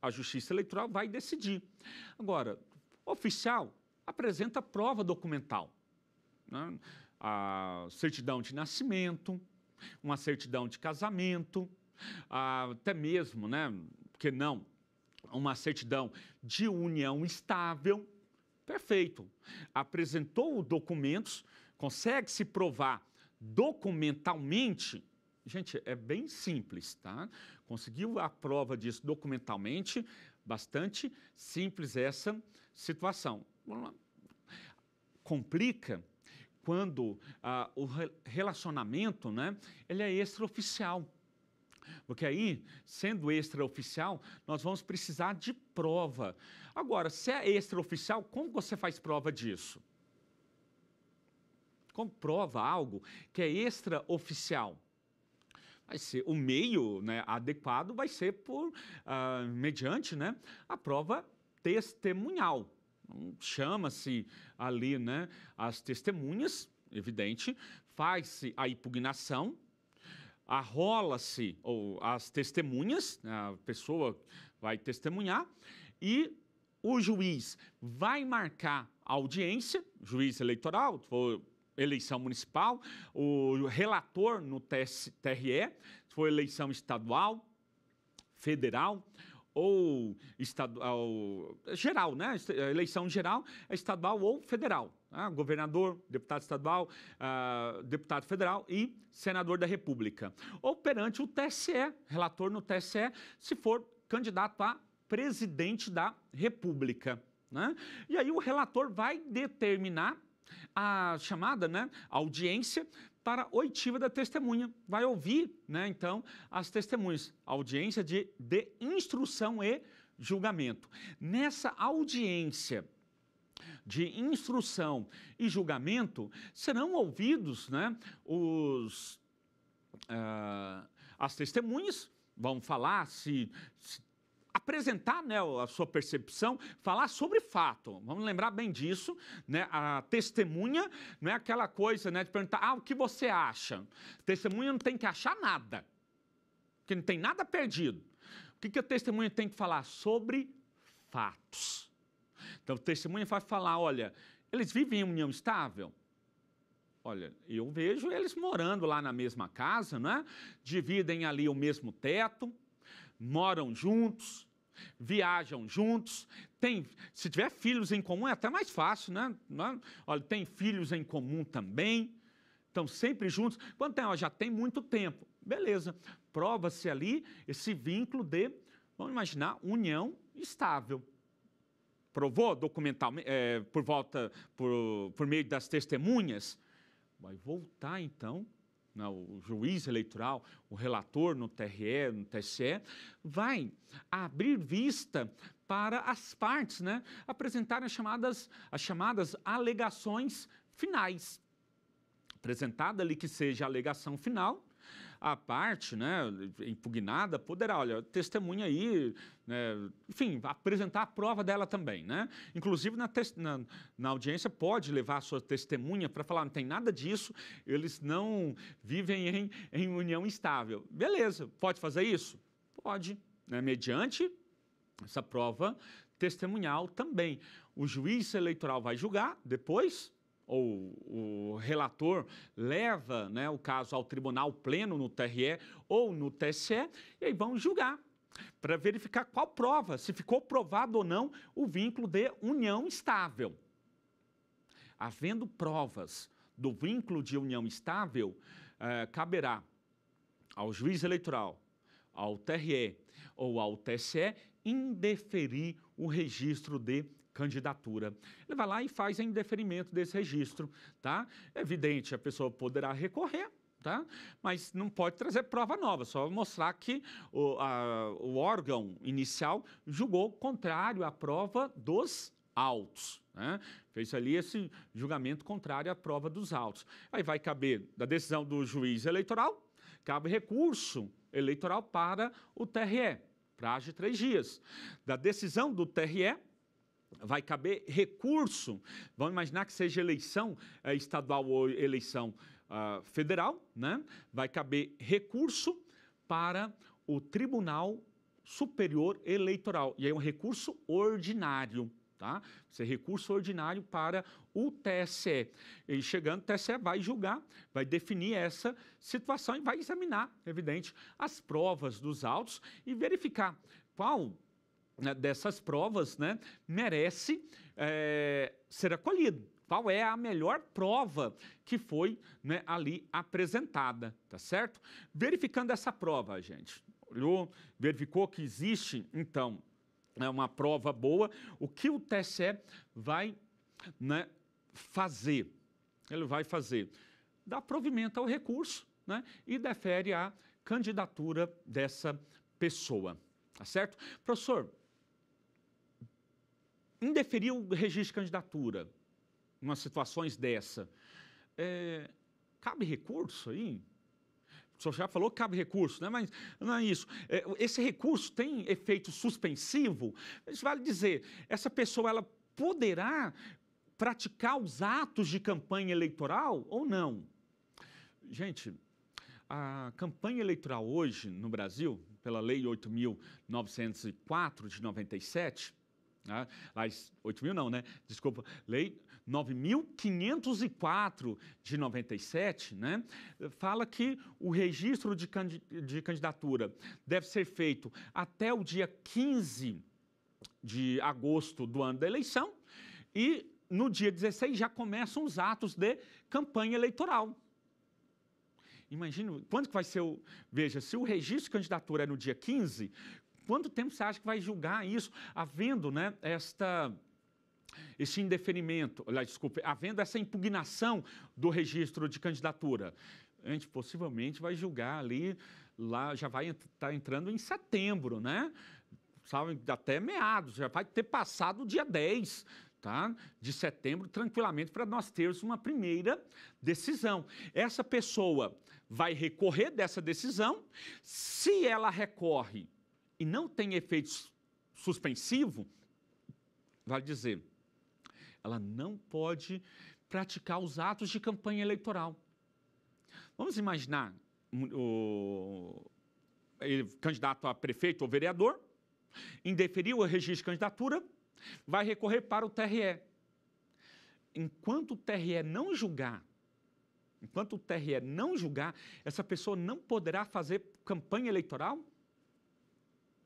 A Justiça Eleitoral vai decidir. Agora, o oficial apresenta prova documental, né? A certidão de nascimento, uma certidão de casamento, até mesmo, né, porque não, uma certidão de união estável. Perfeito. Apresentou documentos, consegue se provar documentalmente. Gente, é bem simples, tá? Conseguiu a prova disso documentalmente, bastante simples essa situação. Complica quando o relacionamento, né, ele é extraoficial. Porque aí, sendo extraoficial, nós vamos precisar de prova. Agora, se é extraoficial, como você faz prova disso? Como prova algo que é extraoficial? Vai ser o meio, né, adequado, vai ser mediante, né, a prova testemunhal. Chama-se ali, né, as testemunhas, evidente, faz-se a impugnação, arrola-se as testemunhas, a pessoa vai testemunhar e o juiz vai marcar a audiência, juiz eleitoral, for eleição municipal, o relator no TRE, se for eleição estadual, federal ou estadual, geral, né? A eleição geral é estadual ou federal. Tá? Governador, deputado estadual, deputado federal e senador da República. Ou perante o TSE, relator no TSE, se for candidato a presidente da República. Né? E aí o relator vai determinar a chamada, né, audiência para oitiva da testemunha. Vai ouvir, né, então, as testemunhas. Audiência de instrução e julgamento. Nessa audiência de instrução e julgamento, serão ouvidos, né, as testemunhas, vão falar apresentar, né, a sua percepção, falar sobre fato. Vamos lembrar bem disso, né? A testemunha não é aquela coisa, né, de perguntar, o que você acha? Testemunha não tem que achar nada, porque não tem nada perdido. O que a testemunha tem que falar? Sobre fatos. Então, a testemunha vai falar, olha, eles vivem em união estável? Olha, eu vejo eles morando lá na mesma casa, né? Dividem ali o mesmo teto, moram juntos, viajam juntos, se tiver filhos em comum é até mais fácil, né? Olha, tem filhos em comum também, estão sempre juntos. Quanto tempo? Já tem muito tempo. Beleza, prova-se ali esse vínculo de, vamos imaginar, união estável. Provou documentalmente, por meio das testemunhas? Vai voltar então, o juiz eleitoral, o relator no TRE, no TSE, vai abrir vista para as partes, né, apresentarem as chamadas alegações finais. Apresentada ali que seja a alegação final, a parte, né, impugnada poderá, olha, testemunha aí, né, enfim, apresentar a prova dela também, né? Inclusive na audiência pode levar a sua testemunha para falar, não tem nada disso, eles não vivem em união estável. Beleza, pode fazer isso? Pode, né, mediante essa prova testemunhal também. O juiz eleitoral vai julgar depois, ou o relator leva, né, o caso ao tribunal pleno no TRE ou no TSE, e aí vão julgar para verificar qual prova, se ficou provado ou não o vínculo de união estável. Havendo provas do vínculo de união estável, caberá ao juiz eleitoral, ao TRE ou ao TSE indeferir o registro de candidatura. Ele vai lá e faz em indeferimento desse registro, tá? É evidente, a pessoa poderá recorrer, tá? Mas não pode trazer prova nova, só mostrar que o órgão inicial julgou contrário à prova dos autos, né? Fez ali esse julgamento contrário à prova dos autos. Aí vai caber da decisão do juiz eleitoral, cabe recurso eleitoral para o TRE, prazo de 3 dias. Da decisão do TRE, vai caber recurso, vamos imaginar que seja eleição estadual ou eleição federal, né? Vai caber recurso para o Tribunal Superior Eleitoral, e aí é um recurso ordinário, tá? Esse é recurso ordinário para o TSE. E chegando, o TSE vai julgar, vai definir essa situação e vai examinar, evidente, as provas dos autos e verificar qual dessas provas, né, merece ser acolhido. Qual é a melhor prova que foi, né, ali apresentada, tá certo? Verificando essa prova, gente, olhou, verificou que existe, então, uma prova boa, o que o TSE vai, né, fazer? Ele vai fazer, dar provimento ao recurso, né, e defere a candidatura dessa pessoa, tá certo? Professor, indeferir o registro de candidatura, em umas situações dessa, cabe recurso aí? O senhor já falou que cabe recurso, né? Mas não é isso. Esse recurso tem efeito suspensivo? Isso vale dizer, essa pessoa ela poderá praticar os atos de campanha eleitoral ou não? Gente, a campanha eleitoral hoje no Brasil, pela Lei 8.904 de 97, Né? 8.000 não, né? Desculpa, Lei 9.504 de 97, né? Fala que o registro de candidatura deve ser feito até o dia 15 de agosto do ano da eleição e no dia 16 já começam os atos de campanha eleitoral. Imagina, quando que vai ser o... Veja, se o registro de candidatura é no dia 15, quanto tempo você acha que vai julgar isso, havendo, né, esse indeferimento, desculpe, havendo essa impugnação do registro de candidatura? A gente possivelmente vai julgar ali, lá já vai estar entrando em setembro, né? Sabe, até meados, já vai ter passado o dia 10, tá? De setembro, tranquilamente, para nós termos uma primeira decisão. Essa pessoa vai recorrer dessa decisão. Se ela recorre e não tem efeito suspensivo, vale dizer, ela não pode praticar os atos de campanha eleitoral. Vamos imaginar o candidato a prefeito ou vereador, indeferiu o registro de candidatura, vai recorrer para o TRE. Enquanto o TRE não julgar, essa pessoa não poderá fazer campanha eleitoral,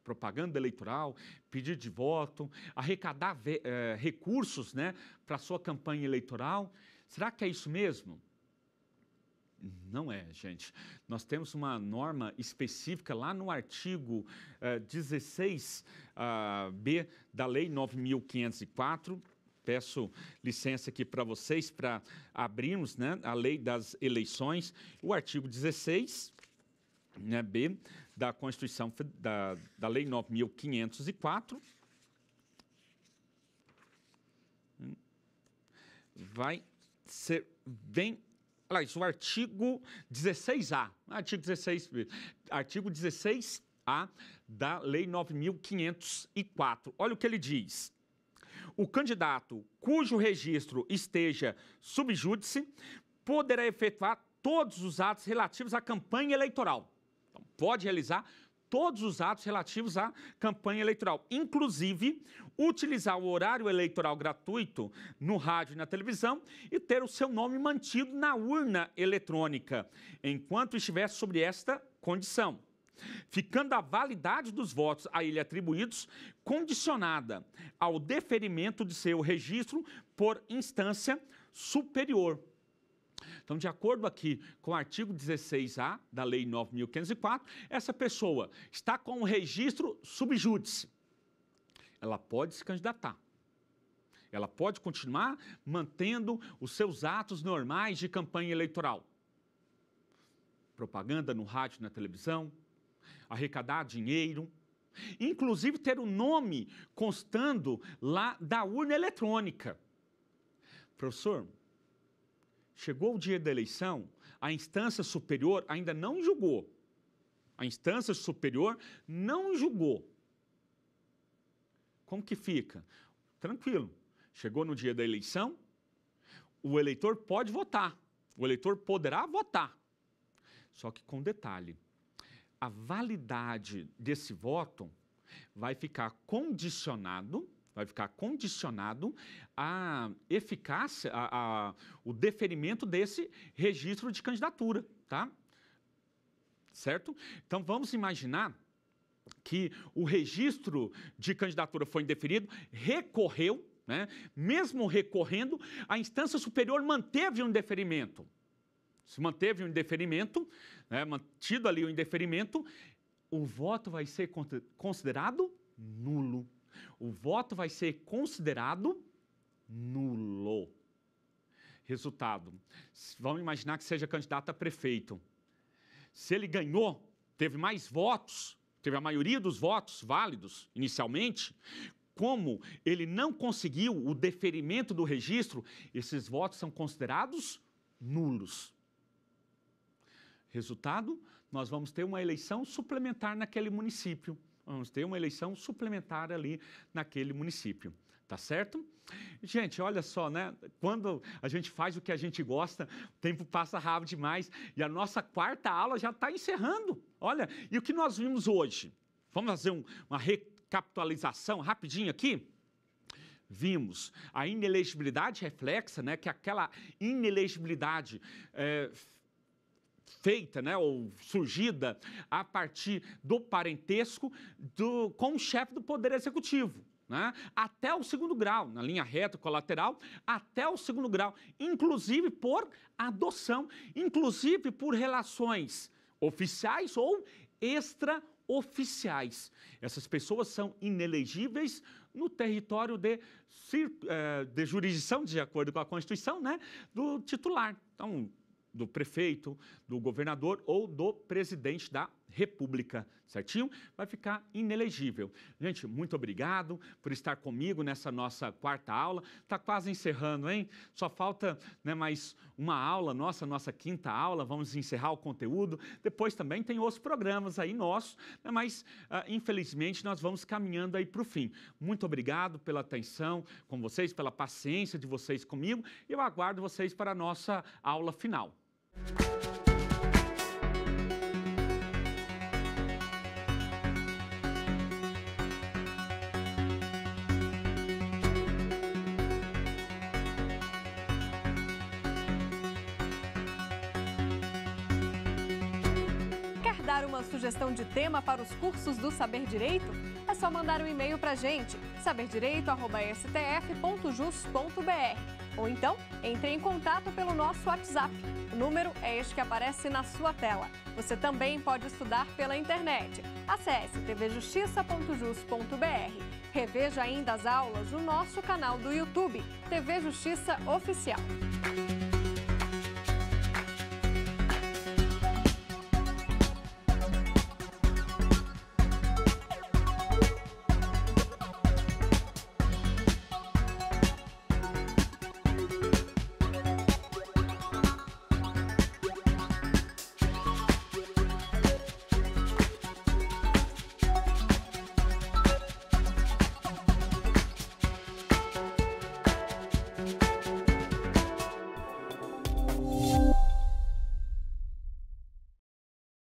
propaganda eleitoral, pedido de voto, arrecadar recursos, né, para a sua campanha eleitoral. Será que é isso mesmo? Não é, gente. Nós temos uma norma específica lá no artigo 16b da Lei 9.504. Peço licença aqui para vocês para abrirmos, né, a Lei das Eleições, o artigo 16, né, B da Constituição da Lei 9.504. Vai ser bem... Olha isso, o artigo 16A, artigo 16A da Lei 9.504. Olha o que ele diz. O candidato cujo registro esteja sub júdice poderá efetuar todos os atos relativos à campanha eleitoral. Então, pode realizar todos os atos relativos à campanha eleitoral, inclusive utilizar o horário eleitoral gratuito no rádio e na televisão e ter o seu nome mantido na urna eletrônica, enquanto estiver sobre esta condição, ficando a validade dos votos a ele atribuídos condicionada ao deferimento de seu registro por instância superior. Então, de acordo aqui com o artigo 16A da Lei 9.504, essa pessoa está com o registro sub júdice. Ela pode se candidatar. Ela pode continuar mantendo os seus atos normais de campanha eleitoral. Propaganda no rádio e na televisão, arrecadar dinheiro, inclusive ter o nome constando lá da urna eletrônica. Professor, chegou o dia da eleição, a instância superior ainda não julgou. A instância superior não julgou. Como que fica? Tranquilo. Chegou no dia da eleição, o eleitor pode votar. O eleitor poderá votar. Só que com detalhe, a validade desse voto vai ficar condicionado à eficácia, o deferimento desse registro de candidatura, tá? Certo? Então, vamos imaginar que o registro de candidatura foi indeferido, recorreu, né? Mesmo recorrendo, a instância superior manteve o indeferimento. Se manteve o indeferimento, né? Mantido ali o indeferimento, o voto vai ser considerado nulo. O voto vai ser considerado nulo. Resultado, vamos imaginar que seja candidato a prefeito. Se ele ganhou, teve mais votos, teve a maioria dos votos válidos inicialmente, como ele não conseguiu o deferimento do registro, esses votos são considerados nulos. Resultado, nós vamos ter uma eleição suplementar naquele município. Vamos ter uma eleição suplementar ali naquele município, tá certo? Gente, olha só, né? Quando a gente faz o que a gente gosta, o tempo passa rápido demais e a nossa quarta aula já está encerrando. Olha, e o que nós vimos hoje? Vamos fazer uma recapitalização rapidinho aqui? vimos a inelegibilidade reflexa, né, que é aquela inelegibilidade feita, né, ou surgida a partir do parentesco com o chefe do Poder Executivo. Né? Até o segundo grau, na linha reta colateral, até o segundo grau, inclusive por adoção, inclusive por relações oficiais ou extraoficiais. Essas pessoas são inelegíveis no território de jurisdição, de acordo com a Constituição, né, do titular. Então, do prefeito, do governador ou do presidente da República, certinho? Vai ficar inelegível. Gente, muito obrigado por estar comigo nessa nossa quarta aula. Está quase encerrando, hein? Só falta, né, mais uma aula, nossa quinta aula. Vamos encerrar o conteúdo. Depois também tem outros programas aí nossos, né, mas infelizmente nós vamos caminhando aí para o fim. Muito obrigado pela atenção com vocês, pela paciência de vocês comigo. Eu aguardo vocês para a nossa aula final. Quer dar uma sugestão de tema para os cursos do Saber Direito? É só mandar um e-mail para a gente, saberdireito@stf.jus.br. Ou então, entre em contato pelo nosso WhatsApp. O número é este que aparece na sua tela. Você também pode estudar pela internet. Acesse tvjustiça.jus.br. Reveja ainda as aulas no nosso canal do YouTube, TV Justiça Oficial.